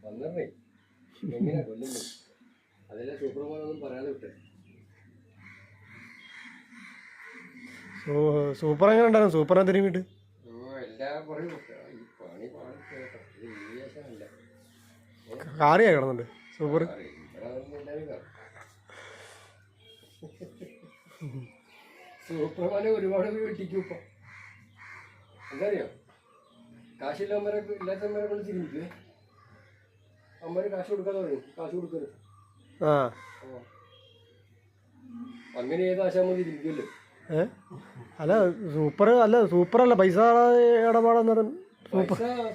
വന്നേ എങ്ങനെയാ കൊല്ലുന്നു? അതെല്ലാം സൂപ്പർമാനൊന്നും പറയാതെ വിട്ടെ. സൂപ്പർ എങ്ങനെ ഉണ്ടായിരുന്നു? സൂപ്പറിനെ തിരുമ്മിട്ട് എല്ലാം പറയും. ഈ പണി പാടില്ല, ഇത് വിവേശമല്ല. കാറിയാ കിടന്നുണ്ട് സൂപ്പർ. സൂപ്പർമാനെ ഒരുപാട് പേര് വെട്ടിക്കും ഇപ്പം. എന്തറിയോ, കാശില്ലവന്മാരെ ഇല്ലാത്തവന്മാരെ കൊണ്ട് തിരിഞ്ഞില്ലേ അമ്മമാര് കാശ് കൊടുക്കാതെ പറയും. കാശ് കൊടുക്കരുത്. അങ്ങനെ ഏത് ആശാമതി തിരിക്കുമല്ലോ. അല്ല സൂപ്പർ അല്ല പൈസ ഇടപാടെന്ന് പറഞ്ഞു.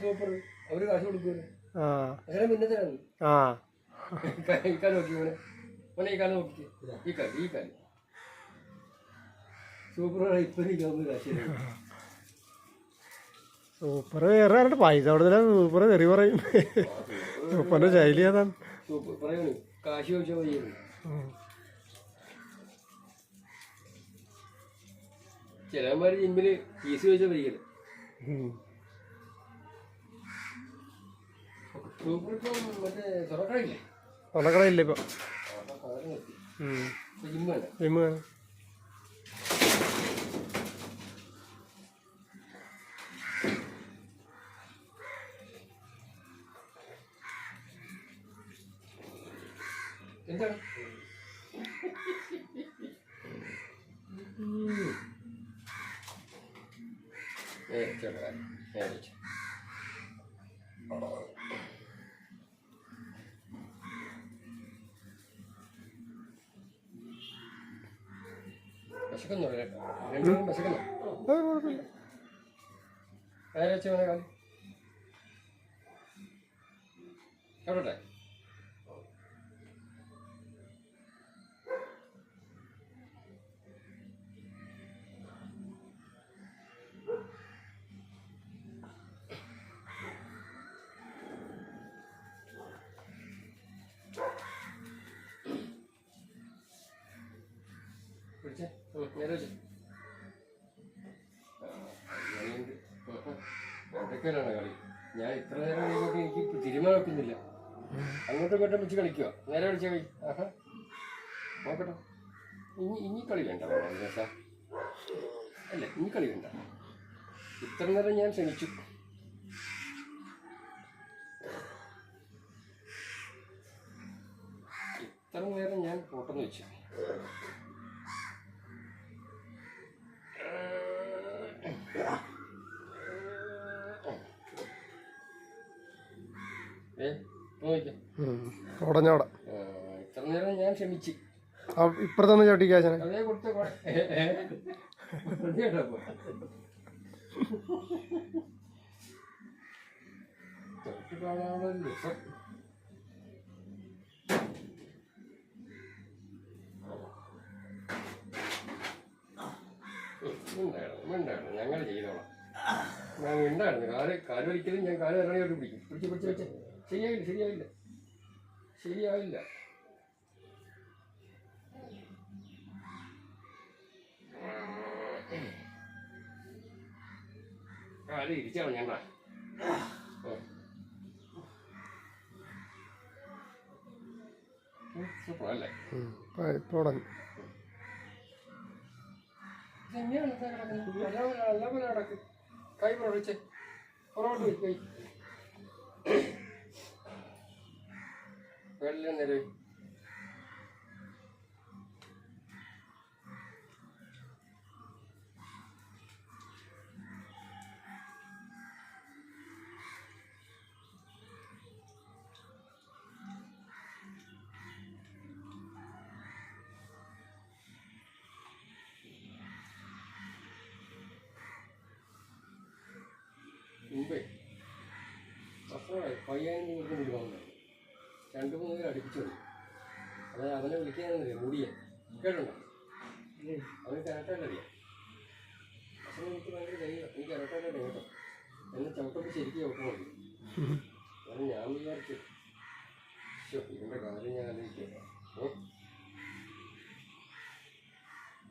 സൂപ്പർ അവര് കാശ് കൊടുക്കുമല്ലോ. അങ്ങനെ പിന്നെ തരാണ്. ഈ കാലം നോക്കി മോനെ, മോനെ ഈ കാലം നോക്കി, ഈ കാലം സൂപ്പർ ഇപ്പൊ കാശ് സൂപ്പർ വേറെ ആരുടെ പൈസ കൊടുത്തില്ല. സൂപ്പർ തെറി പറയും. സൂപ്പറിന്റെ ശൈലി ഏതാണ്? സൂപ്പർ പറയണു കാശ് ചോദിച്ചാൽ മതി. ചിലന്മാര് ജിമ്മില് ഫീസ് ചോദിച്ചാൽ വരികയില്ല. സൂപ്പർ ഇപ്പം മറ്റേ തുറക്കടയില്ലേ? തുറക്കടയില്ല ഇപ്പൊ. ജിമ്മ് എന്താണ്? വിശക്കുന്നു രണ്ടും വിശക്കുന്നു. ആരാച്ച വേണേ കാലി എവിടെ? എന്തൊക്കെയാണ് കളി? ഞാൻ ഇത്ര നേരം കഴിയുമ്പോൾ എനിക്ക് തിരുമാൻ വെക്കുന്നില്ല. അങ്ങോട്ടും ഇങ്ങോട്ടും വെച്ച് കളിക്കുക. നേരെ കളിച്ച കളി. നോക്കട്ടെ. ഇനി കളി വേണ്ട അല്ലേ? ഇനി കളി വേണ്ട. ഇത്ര നേരം ഞാൻ ക്ഷണിച്ചു. ഇത്ര നേരം ഞാൻ പോട്ടെന്ന് വെച്ചു. ഇത്ര നേരം ഞാൻ ക്ഷമിച്ചു. ഇപ്പുറത്തൊന്ന് ചവിട്ടിക്കാശനെ അതേ കൊടുത്ത രസം. ഉണ്ടായിരുന്നു ഞങ്ങൾ ചെയ്തോളാം. ഞാൻ ഉണ്ടായിരുന്നു കാല് വലിക്കലും ഞാൻ കാല് ഇറങ്ങിയോട്ട് പിടിക്കും. പിടിച്ച് ശരിയാവില്ല. കാല് ഇരിച്ചാണ് ഞങ്ങളാ. സൂപ്പറല്ലേ? ഇതെങ്ങനെയാണ് കിടക്കുന്നത്? നല്ല പോലെ കിടക്കും. കൈ പുറകിച്ച് പുറകോട്ട് പോയി കൈ വെള്ളം നേരെ മുമ്പേ 5000 രൂപ കൊടുക്കാവുന്നതാണ്. 2-3 പേര് അടുപ്പിച്ചു വന്നു. അതായത് അവനെ വിളിക്കാനറിയാം. മുടിയൻ കേട്ടുണ്ടോ? അവന് കരട്ടായിട്ടറിയാം. അച്ഛനെ എനിക്ക് ഭയങ്കര ധൈര്യം. എനിക്ക് കരട്ടായിട്ടറിയാം കേട്ടോ. എന്നെ ചവിട്ടൊക്കെ ശരിക്കും ചവിട്ടണമല്ലോ. കാരണം ഞാൻ വിചാരിച്ചു ഇവൻ്റെ കാര്യം ഞാൻ ആലോചിക്കാം.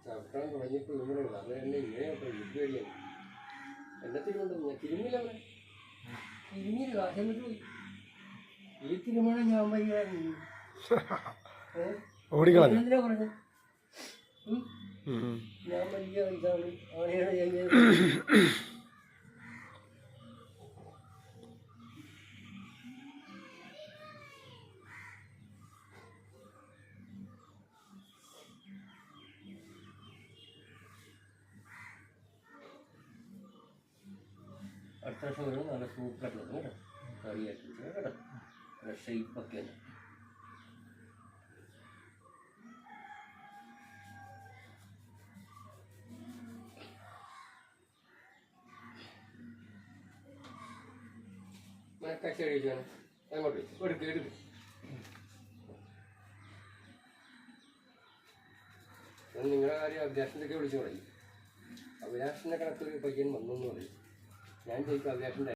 ചവിട്ടാൻ തുടങ്ങിയപ്പോൾ ഇങ്ങനെയുള്ളൂ. അത് തന്നെ ഇങ്ങനെ യുദ്ധടിയാണ്. എന്നെ തിരുമുണ്ടെന്ന് ഞാൻ തിരുമില്ല. അവനെ തിരുമിയില്ല. ആശം വിട്ടു പോയി. ഈ തീരുമാനം ഞാൻ വയ്യ. ഓടിക്കളഞ്ഞു. എന്തിനാ പറഞ്ഞത്? ഞാൻ വലിയ ഇതാണ് അങ്ങനെയാണ് ചെയ്യുന്നത്. അടുത്ത വർഷം വരുമ്പോൾ നല്ല സൂപ്പറായിട്ട് വന്നു കേട്ടോ. കറിയാക്കി കേട്ടോ. നല്ല ഷേപ്പൊക്കെ ഉണ്ട്. കച്ചി കഴിച്ചാണ് അങ്ങോട്ട് എടുക്കുക എടുക്കുക. നിങ്ങളുടെ കാര്യം അഭിലാഷിൻ്റെയൊക്കെ വിളിച്ചു പറയും. അഭിലാഷിൻ്റെ കണക്കൊരു പയ്യൻ വന്നു എന്ന് പറയും. ഞാൻ ചോദിക്കും അഭിലാഷിൻ്റെ